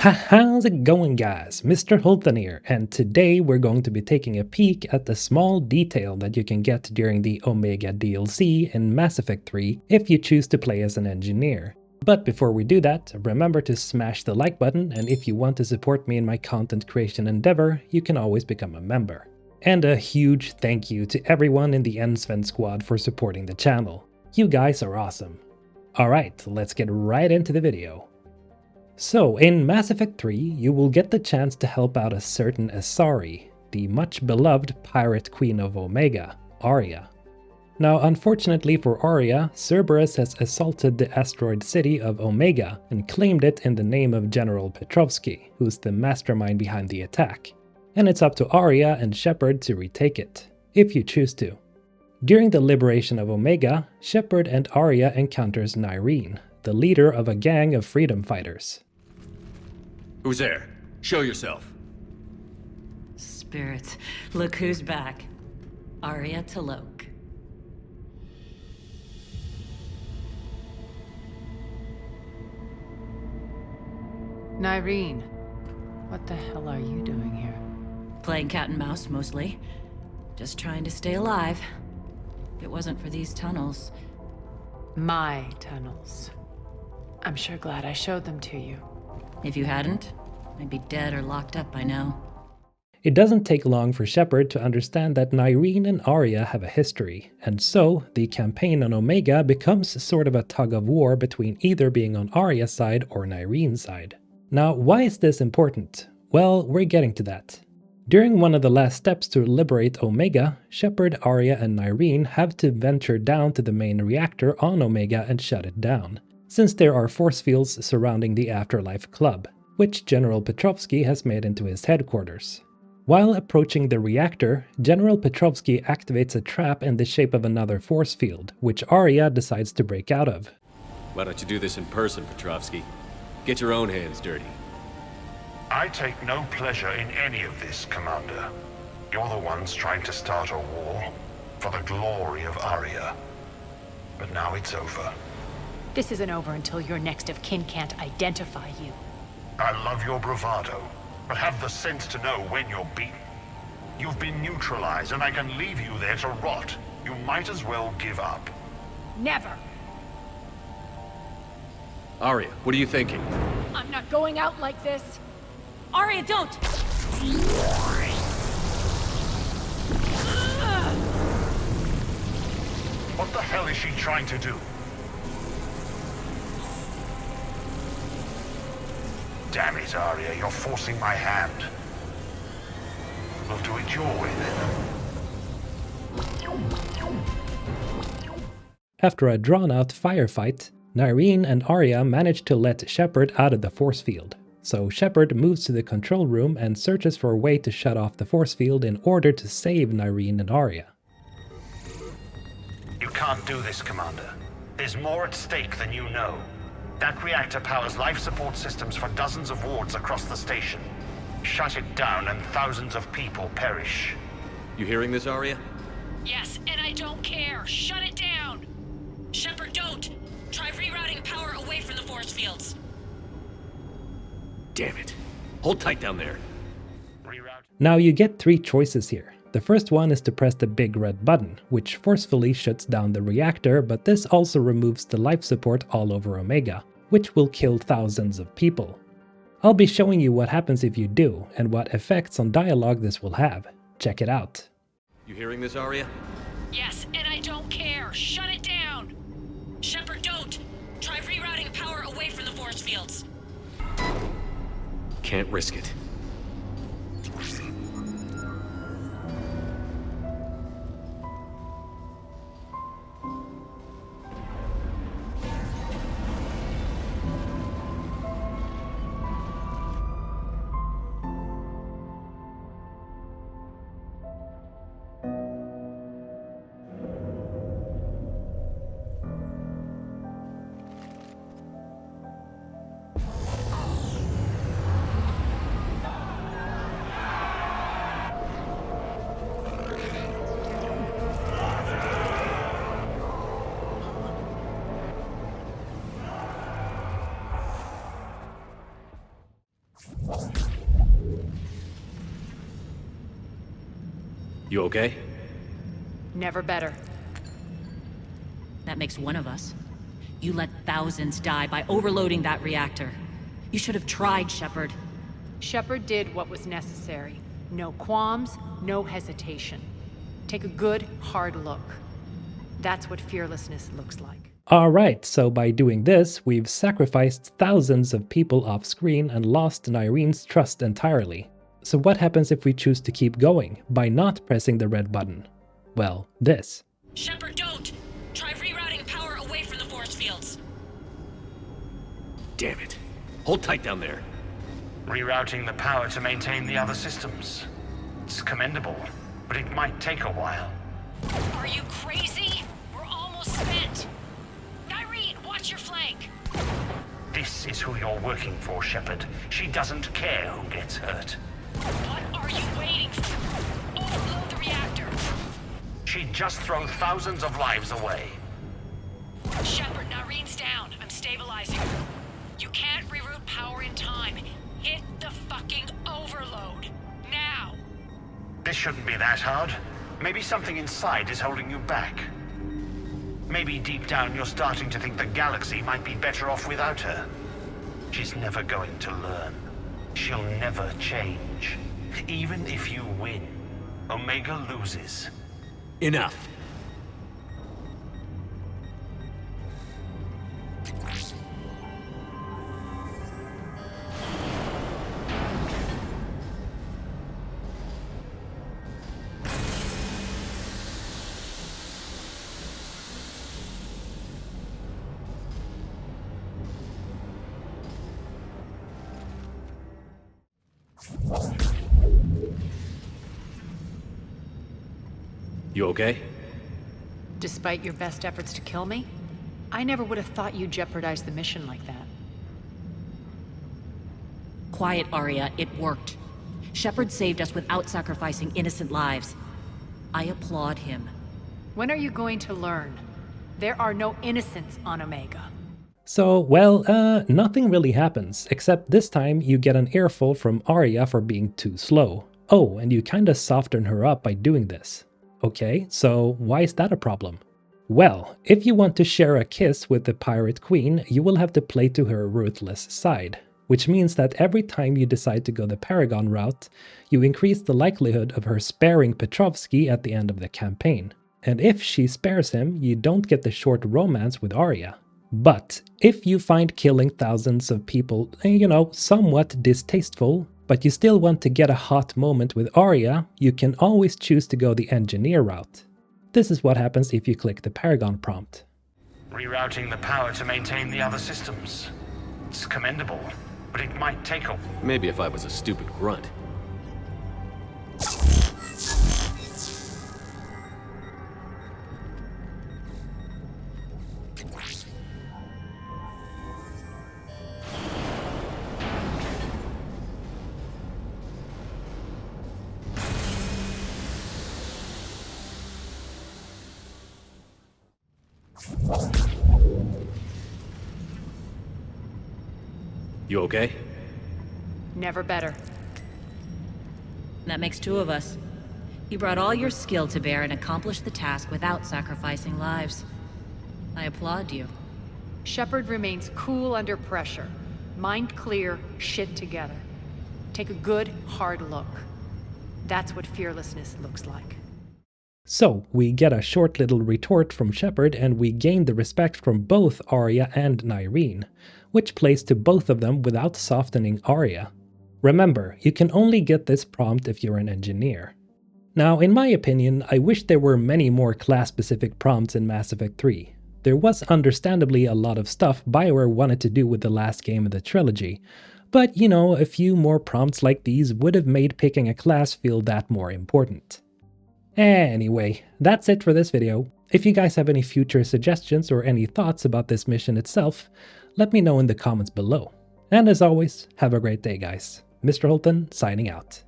How's it going, guys? Mr. Hulten here, and today we're going to be taking a peek at the small detail that you can get during the Omega DLC in Mass Effect 3 if you choose to play as an engineer. But before we do that, remember to smash the like button, and if you want to support me in my content creation endeavor, you can always become a member. And a huge thank you to everyone in the Ensven squad for supporting the channel. You guys are awesome. Alright, let's get right into the video. So, in Mass Effect 3, you will get the chance to help out a certain Asari, the much beloved pirate queen of Omega, Aria. Now, unfortunately for Aria, Cerberus has assaulted the asteroid city of Omega and claimed it in the name of General Petrovsky, who's the mastermind behind the attack. And it's up to Aria and Shepard to retake it, if you choose to. During the liberation of Omega, Shepard and Aria encounters Nyreen, the leader of a gang of freedom fighters. Who's there? Show yourself. Spirits, look who's back. Aria Talok. Nyreen, what the hell are you doing here? Playing cat and mouse, mostly. Just trying to stay alive. If it wasn't for these tunnels. My tunnels. I'm sure glad I showed them to you. If you hadn't, I'd be dead or locked up by now. It doesn't take long for Shepard to understand that Nyreen and Aria have a history, and so the campaign on Omega becomes sort of a tug of war between either being on Aria's side or Nyreen's side. Now, why is this important? Well, we're getting to that. During one of the last steps to liberate Omega, Shepard, Aria, and Nyreen have to venture down to the main reactor on Omega and shut it down, since there are force fields surrounding the Afterlife Club, which General Petrovsky has made into his headquarters. While approaching the reactor, General Petrovsky activates a trap in the shape of another force field, which Aria decides to break out of. Why don't you do this in person, Petrovsky? Get your own hands dirty. I take no pleasure in any of this, Commander. You're the ones trying to start a war for the glory of Aria. But now it's over. This isn't over until your next of kin can't identify you. I love your bravado, but have the sense to know when you're beaten. You've been neutralized, and I can leave you there to rot. You might as well give up. Never! Aria, what are you thinking? I'm not going out like this! Aria, don't! What the hell is she trying to do? Damn it, Aria, you're forcing my hand. We'll do it your way then. After a drawn-out firefight, Nyreen and Aria manage to let Shepard out of the force field. So Shepard moves to the control room and searches for a way to shut off the force field in order to save Nyreen and Aria. You can't do this, Commander. There's more at stake than you know. That reactor powers life support systems for dozens of wards across the station. Shut it down and thousands of people perish. You hearing this, Aria? Yes, and I don't care. Shut it down! Shepard, don't! Try rerouting power away from the force fields. Damn it. Hold tight down there. Reroute. Now you get three choices here. The first one is to press the big red button, which forcefully shuts down the reactor, but this also removes the life support all over Omega, which will kill thousands of people. I'll be showing you what happens if you do, and what effects on dialogue this will have. Check it out. You hearing this, Aria? Yes, and I don't care. Shut it down! Shepard, don't! Try rerouting power away from the force fields. Can't risk it. You okay? Never better. That makes one of us. You let thousands die by overloading that reactor. You should have tried, Shepard. Shepard did what was necessary. No qualms, no hesitation. Take a good, hard look. That's what fearlessness looks like. Alright, so by doing this, we've sacrificed thousands of people off screen and lost Nyreen's trust entirely. So what happens if we choose to keep going, by not pressing the red button? Well, this. Shepard, don't! Try rerouting power away from the force fields. Damn it. Hold tight down there. Rerouting the power to maintain the other systems. It's commendable, but it might take a while. Are you crazy? We're almost spent. Nyreen, watch your flank. This is who you're working for, Shepard. She doesn't care who gets hurt. What are you waiting for? Overload the reactor. She'd just throw thousands of lives away. Shepard, Nyreen's down. I'm stabilizing her. You can't reroute power in time. Hit the fucking overload. Now! This shouldn't be that hard. Maybe something inside is holding you back. Maybe deep down you're starting to think the galaxy might be better off without her. She's never going to learn. She'll never change. Even if you win, Omega loses. Enough. You okay? Despite your best efforts to kill me, I never would have thought you'd jeopardize the mission like that. Quiet, Aria. It worked. Shepard saved us without sacrificing innocent lives. I applaud him. When are you going to learn? There are no innocents on Omega. So, well, nothing really happens, except this time you get an earful from Aria for being too slow. Oh, and you kinda soften her up by doing this. Okay, so why is that a problem? Well, if you want to share a kiss with the Pirate Queen, you will have to play to her ruthless side. Which means that every time you decide to go the Paragon route, you increase the likelihood of her sparing Petrovsky at the end of the campaign. And if she spares him, you don't get the short romance with Aria. But if you find killing thousands of people, somewhat distasteful, but you still want to get a hot moment with Aria, you can always choose to go the engineer route. This is what happens if you click the Paragon prompt. Rerouting the power to maintain the other systems. It's commendable, but it might take a... Maybe if I was a stupid grunt. You okay? Never better. That makes two of us. You brought all your skill to bear and accomplished the task without sacrificing lives. I applaud you. Shepard remains cool under pressure. Mind clear, shit together. Take a good, hard look. That's what fearlessness looks like. So, we get a short little retort from Shepard and we gain the respect from both Aria and Nyreen, which plays to both of them without softening Aria. Remember, you can only get this prompt if you're an engineer. Now, in my opinion, I wish there were many more class-specific prompts in Mass Effect 3. There was understandably a lot of stuff BioWare wanted to do with the last game of the trilogy, but a few more prompts like these would have made picking a class feel that more important. Anyway, that's it for this video. If you guys have any future suggestions or any thoughts about this mission itself, let me know in the comments below. And as always, have a great day guys. Mr. Holton signing out.